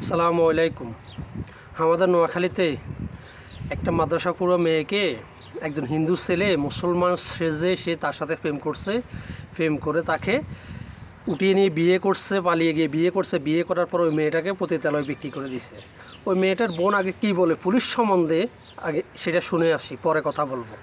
আসসালামু আলাইকুম। আমাদের নোয়াখালীতে একটা মাদ্রাসা পুরো মেয়েকে একজন হিন্দু ছেলে মুসলমান সেজে সে তার সাথে প্রেম করছে। প্রেম করে তাকে উঠিয়ে নিয়ে বিয়ে করছে, পালিয়ে গিয়ে বিয়ে করছে। বিয়ে করার পর ওই মেয়েটাকে পতিতালয়ে বিক্রি করে দিছে। ওই মেয়েটার বোন আগে কি বলে পুলিশ সম্বন্ধে আগে সেটা শুনে আসি, পরে কথা বলবো।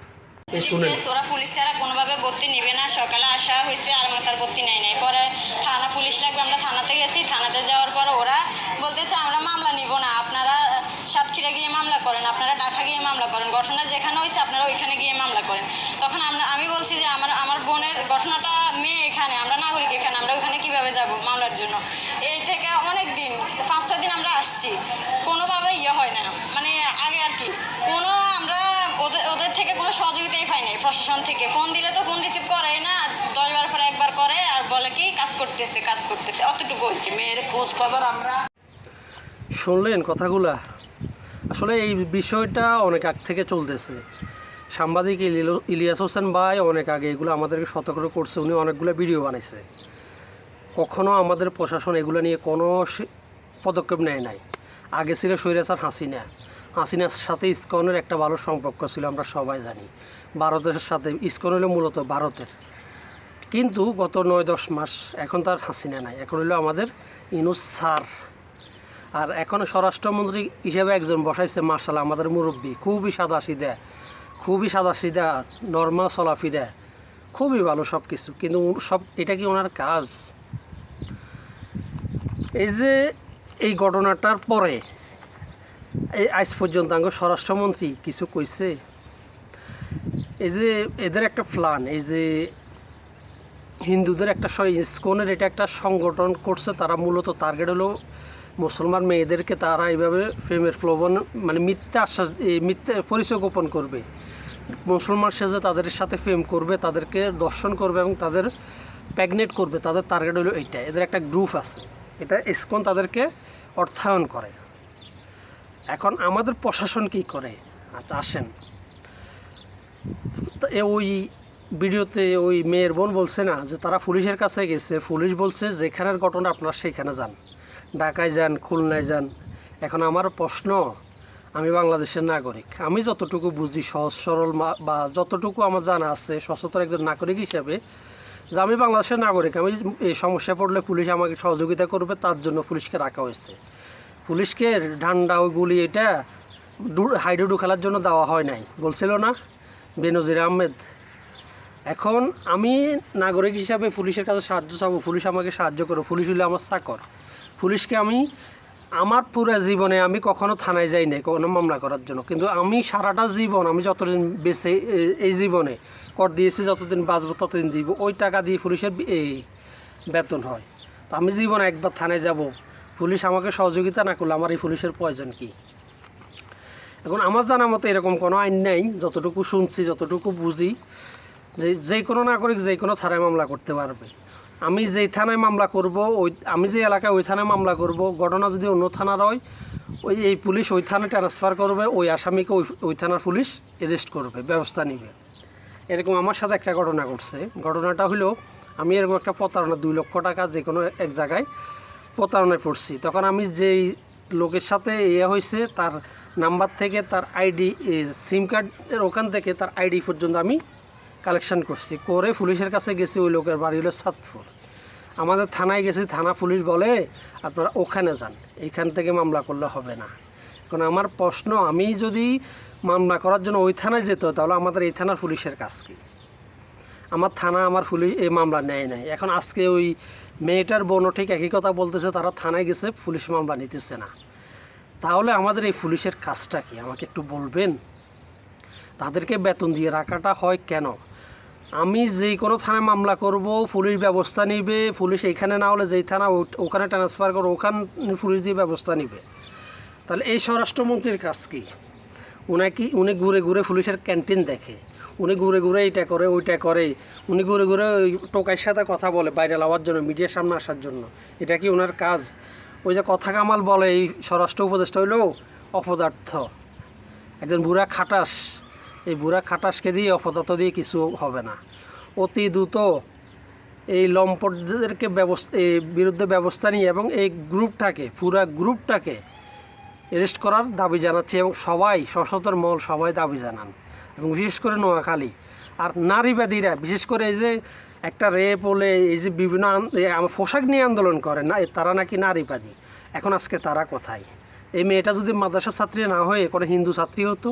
এই শুনেন। ওরা পুলিশ ছাড়া কোনোভাবে ভর্তি নেবে না। সকালে আসা হয়েছে আর মশার ভর্তি নেয় নাই। পরে থানা পুলিশ লাগবে, আমরা থানাতে গেছি। থানাতে যাওয়ার পর ওরা বলতেছে আমরা মামলা নিব না, আপনারা সাতক্ষীরা গিয়ে মামলা করেন, আপনারা ঢাকা গিয়ে মামলা করেন, ঘটনা যেখানে হয়েছে আপনারা ওইখানে গিয়ে মামলা করেন। তখন আমি বলছি যে আমার বোনের ঘটনাটা মেয়ে এখানে, আমরা নাগরিক এখানে, আমরা ওখানে কিভাবে যাব মামলার জন্য। এই থেকে অনেক দিন 5-6 দিন আমরা আসছি, কোনোভাবে হয় না, মানে আগে আর কি কোনো আমরা ওদের থেকে কোনো সহযোগিতাই পাই নাই। প্রশাসন থেকে ফোন দিলে তো ফোন রিসিভ করে না, 10 বার পরে একবার করে আর বলে কি কাজ করতেছে অতটুকু আর কি। মেয়ের খোঁজ খবর আমরা শুনলেন কথাগুলা। আসলে এই বিষয়টা অনেক আগ থেকে চলতেছে। সাংবাদিক ইলিয়াস হোসেন ভাই অনেক আগে এগুলো আমাদেরকে সতর্ক করছে। উনি অনেকগুলো ভিডিও বানাইছে। কখনও আমাদের প্রশাসন এগুলো নিয়ে কোনো পদক্ষেপ নেয় নাই। আগে ছিল স্বৈরাচার হাসিনার সাথে ইসকনের একটা ভালো সম্পর্ক ছিল, আমরা সবাই জানি। ভারতের সাথে ইসকন হলো মূলত ভারতের, কিন্তু গত 9-10 মাস এখন তার হাসিনা নাই, এখন হলো আমাদের ইনুস স্যার। আর এখন স্বরাষ্ট্রমন্ত্রী হিসেবে একজন বসাইছে, মার্শাল আমাদের মুরব্বী, খুবই সাদাসিধা, নর্মাল চলাফিরা, খুবই ভালো সব কিছু। কিন্তু এটা কি ওনার কাজ? এই যে এই ঘটনাটার পরে এই আজ পর্যন্ত আঙ্গ স্বরাষ্ট্রমন্ত্রী কিছু কইছে? এই যে এদের একটা প্ল্যান, এই যে হিন্দুদের একটা ইসকনের এটা একটা সংগঠন করছে। তারা মূলত টার্গেট হলো মুসলমান মেয়েদেরকে তারা এইভাবে প্রেমের প্রলোভন, মানে মিথ্যা পরিচয় গোপন করবে, মুসলমান সেজে তাদের সাথে প্রেম করবে, তাদেরকে দর্শন করবে এবং তাদের প্রেগনেট করবে। তাদের টার্গেট হলো এইটা। এদের একটা গ্রুপ আছে, এটা ইসকন তাদেরকে অর্থায়ন করে। এখন আমাদের প্রশাসন কী করে? আচ্ছা আসেন, ওই ভিডিওতে ওই মেয়ের বোন বলছে না যে তারা পুলিশের কাছে গেছে, পুলিশ বলছে যেখানের ঘটনা আপনারা সেখানে যান, ঢাকায় যান, খুলনায় যান। এখন আমার প্রশ্ন, আমি বাংলাদেশের নাগরিক, আমি যতটুকু বুঝি সহজ সরল বা যতটুকু আমার জানা আছে সচেতন একজন নাগরিক হিসেবে, যে আমি বাংলাদেশের নাগরিক, আমি এই সমস্যা পড়লে পুলিশ আমাকে সহযোগিতা করবে, তার জন্য পুলিশকে রাখা হয়েছে। পুলিশকে ঠান্ডা ওই গুলি এটা হাইডুডু খেলার জন্য দেওয়া হয় নাই, বলছিল না বেনজির আহমেদ? এখন আমি নাগরিক হিসাবে পুলিশের কাছে সাহায্য চাবো, পুলিশ আমাকে সাহায্য করো, পুলিশ হলে আমার চাকর। পুলিশকে আমি আমার পুরো জীবনে আমি কখনো থানায় যাই নাই কোনো মামলা করার জন্য, কিন্তু আমি সারাটা জীবন, আমি যতদিন বেঁচে এই জীবনে কর দিয়েছি, যতদিন বাঁচবো ততদিন দিব, ওই টাকা দিয়ে পুলিশের এই বেতন হয়। তো আমি জীবনে একবার থানায় যাব, পুলিশ আমাকে সহযোগিতা না করলে আমার এই পুলিশের প্রয়োজন কী? এখন আমার জানা মতো এরকম কোনো আইন নেই, যতটুকু শুনছি, যতটুকু বুঝি, যে কোনো নাগরিক যে কোনো থানায় মামলা করতে পারবে। আমি যেই থানায় মামলা করব, আমি যে এলাকায় ওই থানায় মামলা করব, ঘটনা যদি অন্য থানার হয়, এই পুলিশ ওই থানায় ট্রান্সফার করবে, ওই আসামিকে ওই থানার পুলিশ অ্যারেস্ট করবে, ব্যবস্থা নেবে। এরকম আমার সাথে একটা ঘটনা ঘটছে। ঘটনাটা হলো, আমি এরকম একটা প্রতারণা 2 লক্ষ টাকা যে কোনো এক জায়গায় প্রতারণায় পড়ছি। তখন আমি যেই লোকের সাথে হয়েছে তার নাম্বার থেকে তার আইডি, সিম কার্ডের ওখান থেকে তার আইডি পর্যন্ত আমি কালেকশন করছি, করে পুলিশের কাছে গেছি। ওই লোকের বাড়ি হলো সাতপুর। আমাদের থানায় গেছি, থানা পুলিশ বলে আপনারা ওখানে যান, এইখান থেকে মামলা করলে হবে না। এখন আমার প্রশ্ন, আমি যদি মামলা করার জন্য ওই থানায় যেত, তাহলে আমাদের এই থানার পুলিশের কাজ কী? আমার থানা, আমার পুলিশ এই মামলা নেয় নাই। এখন আজকে ওই মেয়েটার বোনও ঠিক একই কথা বলতেছে, তারা থানায় গেছে, পুলিশ মামলা নিতেছে না। তাহলে আমাদের এই পুলিশের কাজটা কি আমাকে একটু বলবেন? তাদেরকে বেতন দিয়ে রাখাটা হয় কেন? আমি যেই কোনো থানায় মামলা করব, পুলিশ ব্যবস্থা নিবে, পুলিশ এইখানে না হলে যেই থানা ওখানে ট্রান্সফার করো, ওখানে পুলিশ দিয়ে ব্যবস্থা নিবে। তাহলে এই স্বরাষ্ট্রমন্ত্রীর কাজ কী? উনি ঘুরে ঘুরে পুলিশের ক্যান্টিন দেখে, উনি ঘুরে ঘুরে এইটা করে ওইটা করে, উনি ঘুরে ঘুরে ওই টোকাইয়ের সাথে কথা বলে ভাইরাল হওয়ার জন্য, মিডিয়ার সামনে আসার জন্য। এটা কি ওনার কাজ? ওই যে কথা কামাল বলে, এই স্বরাষ্ট্র উপদেষ্টা হইল অপদার্থ, একজন বুড়া খাটাস। এই বুড়া খাটাসকে দিয়ে অপদার্থ দিয়ে কিছু হবে না। অতি দ্রুত এই লম্পটদেরকে এই বিরুদ্ধে ব্যবস্থা নিয়ে এবং এই গ্রুপটাকে পুরা গ্রুপটাকে অ্যারেস্ট করার দাবি জানাচ্ছি এবং সবাই সশস্ত্র মহল সবাই দাবি জানান এবং বিশেষ করে নোয়াখালী আর নারীবাদীরা বিশেষ করে এই যে একটা রেপ হলে এই যে বিভিন্ন পোশাক নিয়ে আন্দোলন করে না তারা নাকি নারীবাদী। এখন আজকে তারা কোথায়? এই মেয়েটা যদি মাদ্রাসার ছাত্রী না হয়ে কোনো হিন্দু ছাত্রী হতো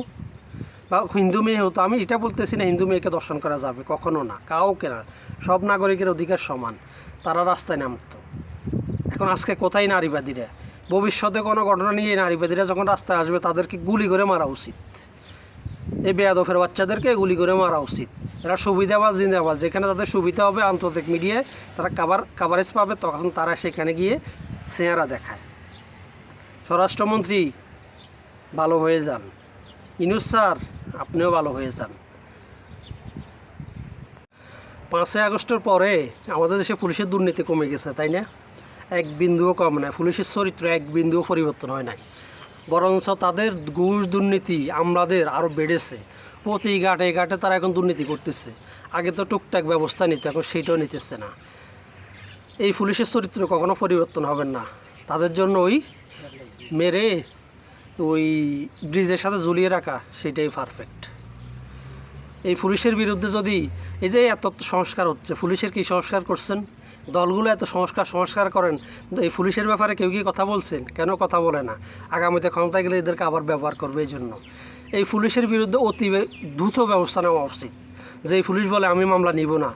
বা হিন্দু মেয়ে হতো, আমি এটা বলতেছি না হিন্দু মেয়েকে দর্শন করা যাবে, কখনো না, কাউকে না, সব নাগরিকের অধিকার সমান, তারা রাস্তায় নামতো। এখন আজকে কোথায় নারীবাদীরা? ভবিষ্যতে কোনো ঘটনা নিয়ে নারীবাদীরা যখন রাস্তায় আসবে তাদেরকে গুলি করে মারা উচিত, এই বেয়াদফের বাচ্চাদেরকে গুলি করে মারা উচিত। এরা সুবিধাবাজ জিন্দাবাজ, যেখানে তাদের সুবিধা হবে আন্তর্জাতিক মিডিয়ায় তারা কাভারেজ পাবে, তখন তারা সেখানে গিয়ে চেহারা দেখায়। স্বরাষ্ট্রমন্ত্রী ভালো হয়ে যান, ইনুস স্যার আপনিও ভালো হয়ে যান। 5ই আগস্টের পরে আমাদের দেশে পুলিশের দুর্নীতি কমে গেছে, তাই না? এক বিন্দুও কম নয়, পুলিশের চরিত্র এক বিন্দুও পরিবর্তন হয় নাই, বরঞ্চ তাদের ঘুষ দুর্নীতি আমলাদের আরও বেড়েছে। প্রতি ঘাটে ঘাটে তারা এখন দুর্নীতি করতেছে। আগে তো টুকটাক ব্যবস্থা নিত, এখন সেইটাও নিতেছে না। এই পুলিশের চরিত্র কখনো পরিবর্তন হবেন না, তাদের জন্য ওই মেরে ওই ব্রিজের সাথে ঝুলিয়ে রাখা সেটাই পারফেক্ট। এই পুলিশের বিরুদ্ধে যদি এই যে এত সংস্কার হচ্ছে, পুলিশের কি সংস্কার করছেন? দলগুলো এত সংস্কার করেন, এই পুলিশের ব্যাপারে কেউ কি কথা বলছেন? কেন কথা বলে না? আগামীতে ক্ষমতায় গেলে এদেরকে আবার ব্যবহার করবে। এই জন্য এই পুলিশের বিরুদ্ধে অতি দ্রুত ব্যবস্থা নেওয়া উচিত। যে এই পুলিশ বলে আমি মামলা নিব না,